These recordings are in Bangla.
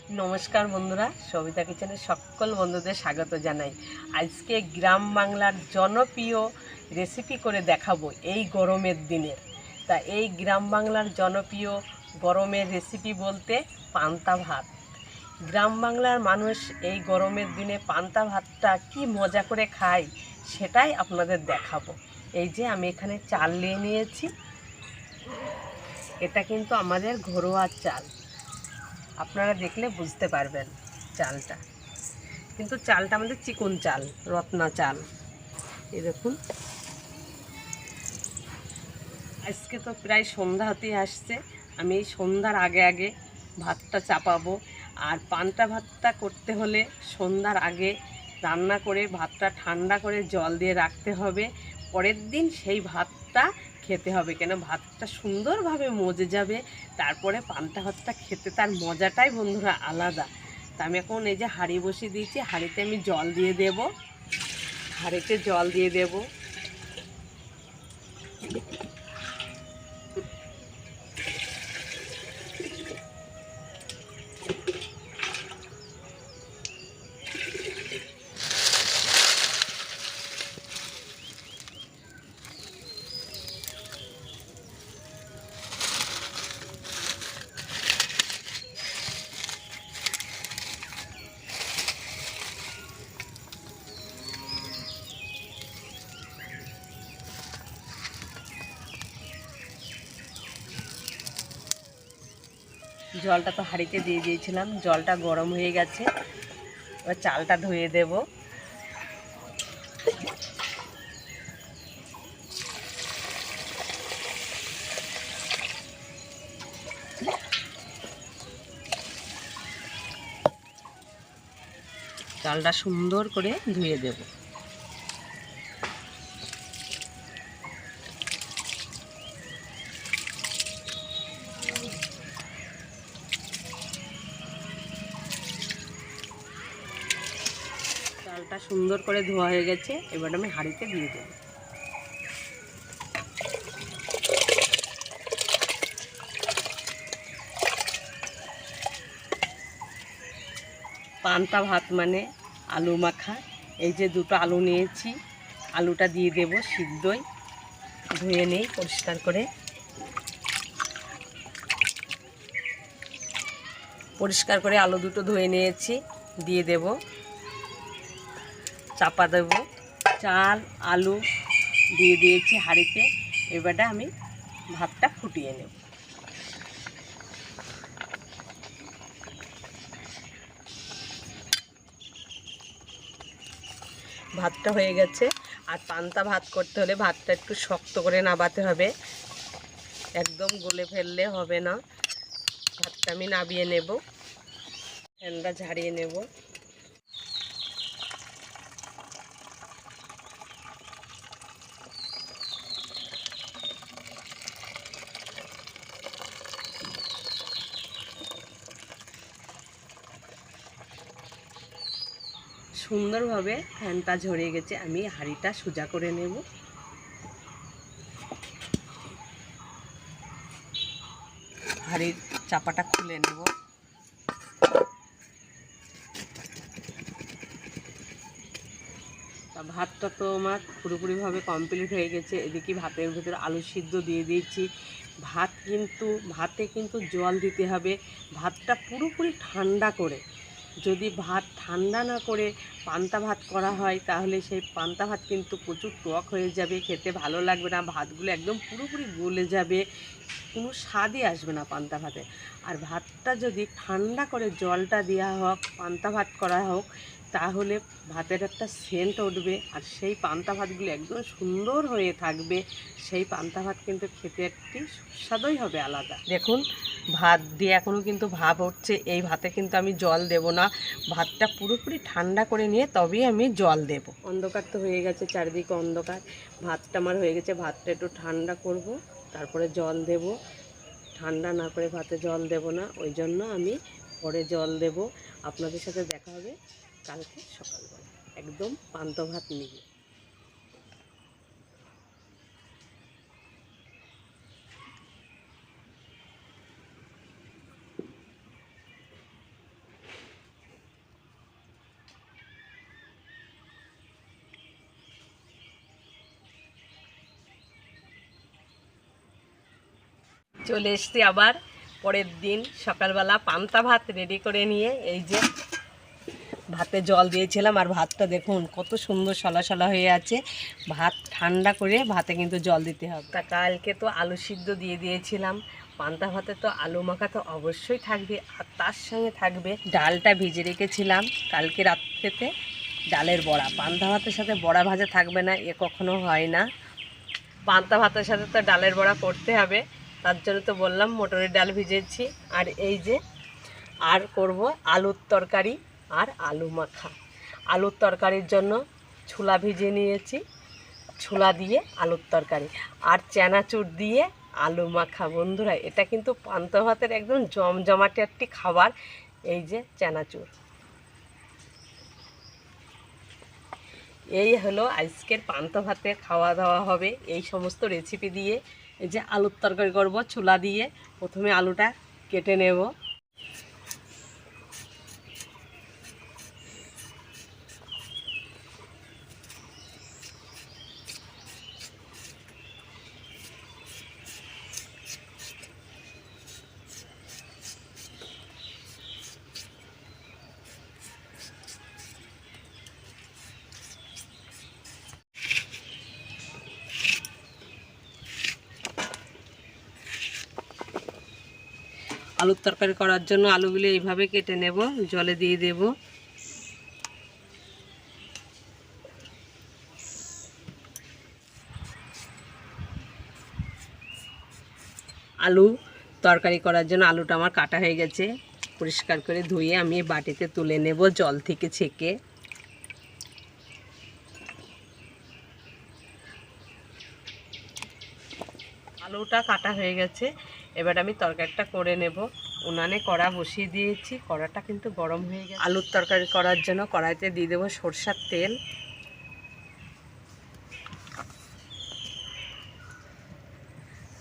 নমস্কার বন্ধুরা, সবিতা কিচেনে সকল বন্ধুদের স্বাগত জানাই। আজকে গ্রাম বাংলার জনপ্রিয় রেসিপি করে দেখাবো এই গরমের দিনের। তা এই গ্রাম বাংলার জনপ্রিয় গরমের রেসিপি বলতে পান্তা ভাত। গ্রাম বাংলার মানুষ এই গরমের দিনে পান্তা ভাতটা কি মজা করে খায় সেটাই আপনাদের দেখাবো। এই যে আমি এখানে চাল নিয়ে নিয়েছি, এটা কিন্তু আমাদের ঘরোয়া চাল, আপনারা দেখলে বুঝতে পারবেন। চালটা কিন্তু আমাদের চিকন চাল, রত্না চাল। এই দেখুন, আজকে তো প্রায় সন্ধ্যা হতে আসছে। আমি এই সন্ধ্যার আগে আগে ভাতটা চাপাবো। আর পান্তা ভাতটা করতে হলে সন্ধ্যার আগে রান্না করে ভাতটা ঠান্ডা করে জল দিয়ে রাখতে হবে। পরের দিন সেই ভাতটা খেতে হবে, কেন ভাতটা সুন্দরভাবে মজে যাবে। তারপরে পান্তা ভাতটা খেতে তার মজাটাই বন্ধুরা আলাদা। তা আমি এখন এই যে হাঁড়ি বসিয়ে দিয়েছি, হাঁড়িতে আমি জল দিয়ে দেব। হাঁড়িতে জল দিয়ে দেব। জলটা তো হাঁড়িতে দিয়ে দিয়েছিলাম, জলটা গরম হয়ে গেছে। এবার চালটা ধুয়ে দেব। চালটা সুন্দর করে ধুয়ে দেব। চালটা সুন্দর করে ধোয়া হয়ে গেছে, এবার আমি হাঁড়িতে দিয়ে দেব। পান্তা ভাত মানে আলু মাখা। এই যে দুটো আলু নিয়েছি, আলুটা দিয়ে দেব সিদ্ধই। ধুয়ে নেই পরিষ্কার করে। পরিষ্কার করে আলু দুটো ধুয়ে নিয়েছি, দিয়ে দেব। চাপা দেব। চাল আলু দিয়ে দিয়েছি হাঁড়িতে। এবারে আমি ভাতটা ফুটিয়ে নেব। ভাতটা হয়ে গেছে। আর পান্তা ভাত করতে হলে ভাতটা একটু শক্ত করে নাবাতে হবে, একদম গলে ফেললে হবে না। ভাতটা আমি নাবিয়ে নেব, ফ্যানটা ঝাড়িয়ে নেব। সুন্দরভাবে ফ্যানটা ঝরে গেছে, আমি হাঁড়িটা সোজা করে নেব। হাঁড়ির চাপাটা খুলে নেব। তা ভাতটা তো আমার পুরোপুরিভাবে কমপ্লিট হয়ে গেছে। এদিকে ভাতের ভিতরে আলু সিদ্ধ দিয়ে দিয়েছি। ভাতে কিন্তু জল দিতে হবে। ভাতটা পুরোপুরি ঠান্ডা করে, যদি ভাত ঠান্ডা না করে পান্তা ভাত করা হয় তাহলে সেই পান্তা ভাত কিন্তু প্রচুর টক হয়ে যাবে, খেতে ভালো লাগবে না। ভাতগুলো একদম পুরোপুরি গলে যাবে, কোনো স্বাদই আসবে না পান্তা ভাতে। আর ভাতটা যদি ঠান্ডা করে জলটা দেওয়া হোক, পান্তা ভাত করা হোক, তাহলে ভাতের একটা সেন্ট উঠবে। আর সেই পান্তা ভাতগুলো একদম সুন্দর হয়ে থাকবে। সেই পান্তা ভাত কিন্তু খেতে একটি সুস্বাদই হবে আলাদা। দেখুন, ভাত দিয়ে এখনও কিন্তু ভাপ উঠছে। এই ভাতে কিন্তু আমি জল দেব না, ভাতটা পুরোপুরি ঠান্ডা করে নিয়ে তবেই আমি জল দেব। অন্ধকার তো হয়ে গেছে, চারিদিকে অন্ধকার। ভাতটা আমার হয়ে গেছে, ভাতটা একটু ঠান্ডা করব, তারপরে জল দেব। ঠান্ডা না করে ভাতে জল দেব না, ওই জন্য আমি পরে জল দেব। আপনাদের সাথে দেখা হবে কালকে সকালবেলা, একদম পান্তা ভাত নিয়ে। চলে এসছি আবার পরের দিন সকালবেলা পান্তা ভাত রেডি করে নিয়ে। এই যে ভাতে জল দিয়েছিলাম, আর ভাতটা দেখুন কত সুন্দর সলা সলা হয়ে আছে। ভাত ঠান্ডা করে ভাতে কিন্তু জল দিতে হবে। তা কালকে তো আলু সিদ্ধ দিয়ে দিয়েছিলাম, পান্তা ভাতে তো আলু মাখা তো অবশ্যই থাকবে, আর তার সঙ্গে থাকবে ডালটা ভিজে রেখেছিলাম কালকে রাত্রেতে, ডালের বড়া। পান্তা ভাতের সাথে বড়া ভাজা থাকবে না এ কখনো হয় না, পান্তা ভাতের সাথে তো ডালের বড়া করতে হবে। তার জন্য তো বললাম মটরের ডাল ভিজেছি। আর এই যে আর করব আলুর তরকারি আর আলু মাখা। আলুর তরকারির জন্য ছোলা ভিজিয়ে নিয়েছি, ছোলা দিয়ে আলুর তরকারি, আর চানাচুর দিয়ে আলু মাখা। বন্ধুরা এটা কিন্তু পান্তা ভাতের একদম জমজমাটে একটি খাবার। এই যে চানাচুর, এই হলো আজকের পান্তা ভাতে খাওয়া দাওয়া হবে এই সমস্ত রেসিপি দিয়ে। এই যে আলুর তরকারি করব ছোলা দিয়ে। প্রথমে আলুটা কেটে নেব। আলুর তরকারি করার জন্য আলুগুলো এইভাবে কেটে নেব, জলে দিয়ে দেব। আলু তরকারি করার জন্য আলুটা আমার কাটা হয়ে গেছে, পরিষ্কার করে ধুয়ে আমি বাটিতে তুলে নেব জল থেকে ছেঁকে। আলুটা কাটা হয়ে গেছে, এবার আমি তরকারিটা করে নেব। উনানে কড়া বসিয়ে দিয়েছি, কড়াটা কিন্তু গরম হয়ে গেছে। আলুর তরকারি করার জন্য কড়াইতে দিয়ে দেবো সরষের তেল,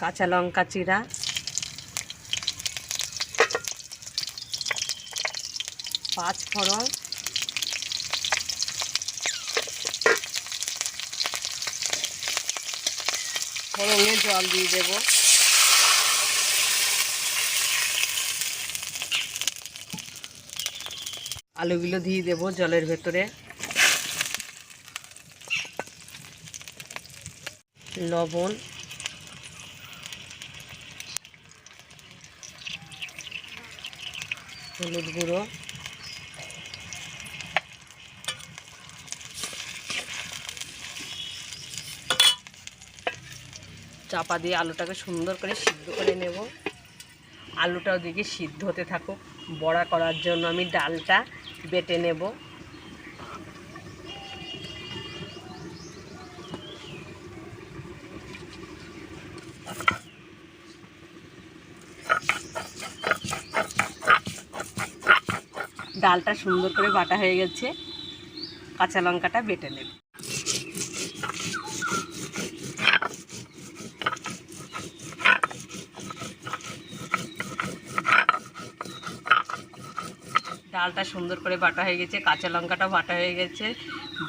কাঁচা লঙ্কা চিরা, পাঁচ ফোড়ন, ফোড়নে জল দিয়ে দেব। আলুগুলো দিয়ে দেব জলের ভেতরে, লবণ, হলুদ গুঁড়ো, চাপা দিয়ে আলুটাকে সুন্দর করে সিদ্ধ করে নেব। আলুটা ওদিকে সিদ্ধ হতে থাকুক। বড়া করার জন্য আমি ডালটা বেটে নেব। ডালটা সুন্দর করে বাটা হয়ে গেছে, কাঁচা লঙ্কাটা বেটে নেব। ডালটা সুন্দর করে বাটা হয়ে গেছে, কাঁচা লঙ্কাটাও বাটা হয়ে গেছে।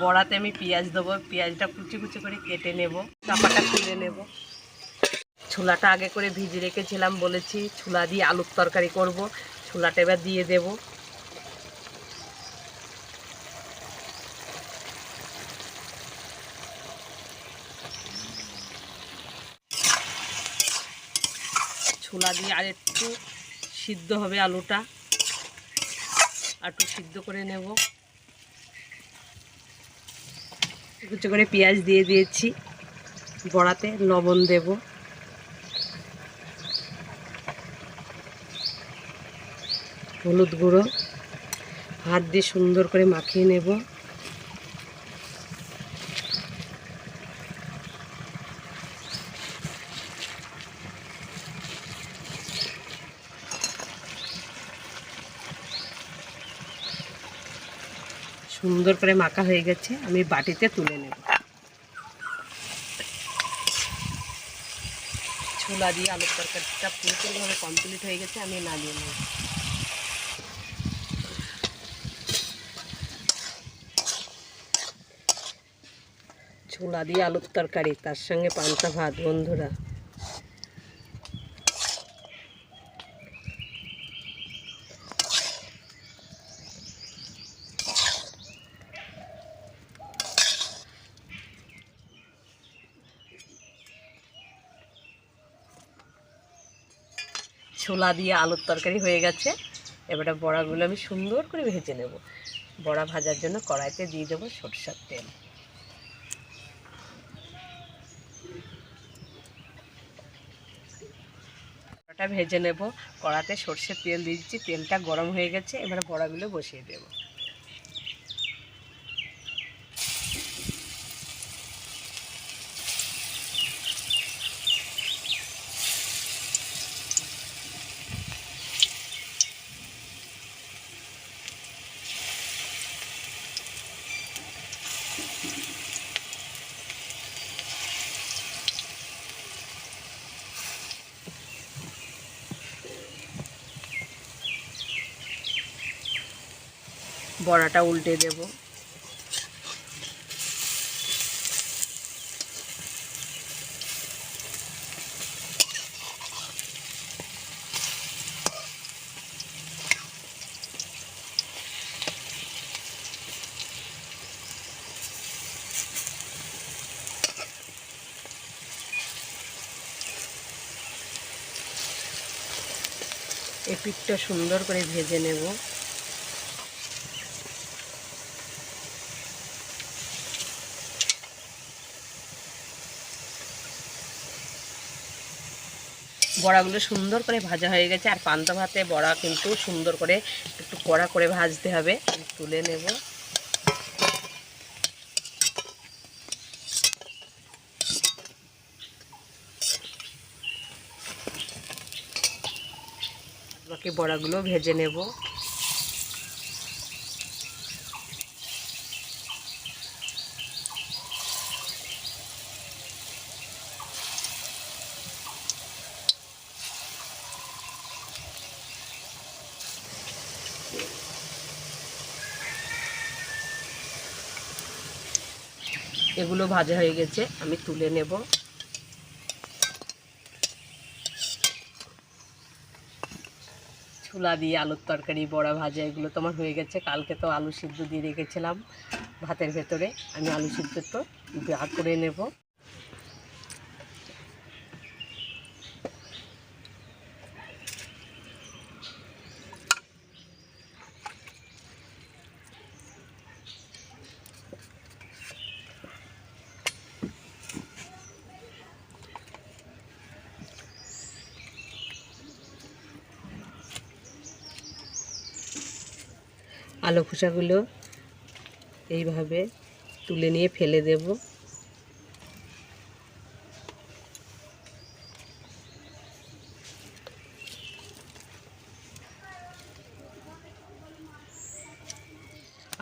বড়াতে আমি পেঁয়াজ দেবো, পেঁয়াজটা কুচি কুচি করে কেটে নেব, চাপাটা তুলে নেব। ছোলাটা আগে করে ভিজে রেখেছিলাম, বলেছি ছোলা দিয়ে আলুর তরকারি করব। ছোলাটা এবার দিয়ে দেব। ছোলা দিয়ে আর একটু সিদ্ধ হবে আলুটা, আর একটু সিদ্ধ করে নেব। কুচি করে পেঁয়াজ দিয়ে দিয়েছি, বড়াতে লবণ দেব, হলুদ গুঁড়ো, হাত দিয়ে সুন্দর করে মাখিয়ে নেব। সুন্দর করে মাখা হয়ে গেছে, আমি বাটিতে তুলে নেব। ছোলা দিয়ে আলুর তরকারিটা পুরোপুরিভাবে কমপ্লিট হয়ে গেছে, আমি নামিয়ে নেব। ছোলা দিয়ে আলুর তরকারি, তার সঙ্গে পান্তা ভাত। বন্ধুরা ছোলা দিয়ে আলুর তরকারি হয়ে গেছে। এবারে বড়াগুলো আমি সুন্দর করে ভেজে নেব। বড়া ভাজার জন্য কড়াইতে দিয়ে দেবো সরষের তেল। বড়াটা ভেজে নেব। কড়াতে সরষের তেল দিয়েছি, তেলটা গরম হয়ে গেছে। এবারে বড়াগুলো বসিয়ে দেব। বড়াটা উল্টে দেব। এই পিঠটা সুন্দর করে ভেজে নেব। বড়াগুলো সুন্দর করে ভাজা হয়ে গেছে। আর পান্তা ভাতে বড়া কিন্তু সুন্দর করে একটু কড়া করে ভাজতে হবে। তুলে নেব। বাকি বড়াগুলো ভেজে নেব। এগুলো ভাজা হয়ে গেছে, আমি তুলে নেব। ছোলা দিয়ে আলুর তরকারি, বড়া ভাজা এগুলো তো আমার হয়ে গেছে। কালকে তো আলু সিদ্ধ দিয়ে রেখেছিলাম ভাতের ভেতরে। আমি আলু সিদ্ধ তো ভাগ করে নেব। আলু খোসাগুলো এইভাবে তুলে নিয়ে ফেলে দেব।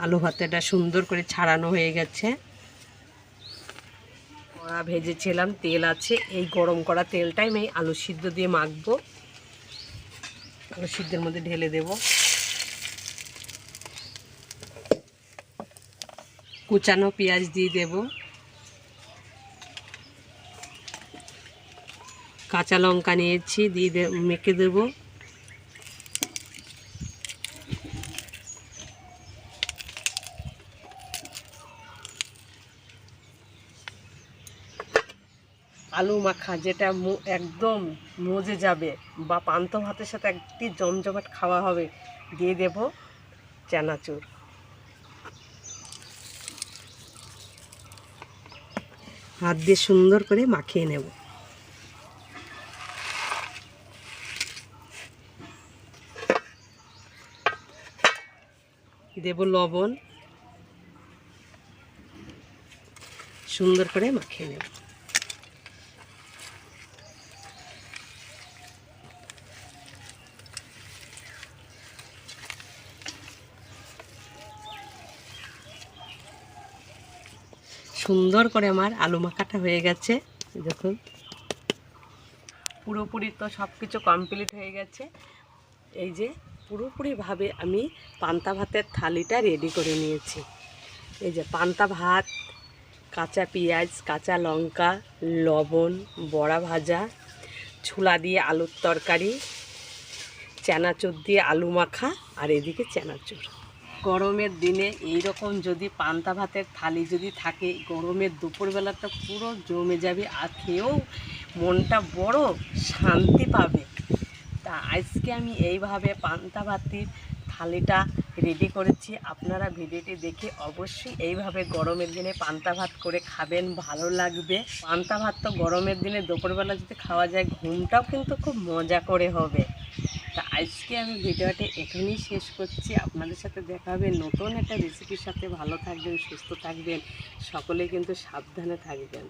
আলু ভাতেটা সুন্দর করে ছাড়ানো হয়ে গেছে। কড়া ভেজেছিলাম, তেল আছে। এই গরম করা তেলটাই আমি আলু সিদ্ধ দিয়ে মাখবো। আলু সিদ্ধের মধ্যে ঢেলে দেব। কুচানো পেঁয়াজ দিয়ে দেব। কাঁচা লঙ্কা নিয়েছি, দিয়ে মেখে দেব। আলু মাখা যেটা একদম মজে যাবে, বা পান্তা ভাতের সাথে একটি জমজমাট খাওয়া হবে, দিয়ে দেব চানাচুর। হাত দিয়ে সুন্দর করে মাখিয়ে নেব। দেব লবণ, সুন্দর করে মাখিয়ে নেব। সুন্দর করে আমার আলু মাখাটা হয়ে গেছে। দেখুন, পুরোপুরি তো সব কিছু কমপ্লিট হয়ে গেছে। এই যে পুরোপুরিভাবে আমি পান্তা ভাতের থালিটা রেডি করে নিয়েছি। এই যে পান্তা ভাত, কাঁচা পেঁয়াজ, কাঁচা লঙ্কা, লবণ, বড়া ভাজা, ছোলা দিয়ে আলুর তরকারি, চানাচুর দিয়ে আলু মাখা, আর এদিকে চানাচুর। গরমের দিনে এইরকম যদি পান্তা ভাতের থালি যদি থাকে, গরমের দুপুরবেলাটা পুরো জমে যাবে। আর খেয়েও মনটা বড় শান্তি পাবে। তা তা আজকে আমি এইভাবে পান্তা ভাতের থালিটা রেডি করেছি। আপনারা ভিডিওটি দেখে অবশ্যই এইভাবে গরমের দিনে পান্তা ভাত করে খাবেন, ভালো লাগবে। পান্তা ভাত তো গরমের দিনে দুপুরবেলা যদি খাওয়া যায় ঘুমটাও কিন্তু খুব মজা করে হবে। তা আজকে আমি ভিডিওটি এখানেই শেষ করছি। আপনাদের সাথে দেখা হবে নতুন একটা রেসিপির সাথে। ভালো থাকবেন, সুস্থ থাকবেন, সকলে কিন্তু সাবধানে থাকবেন।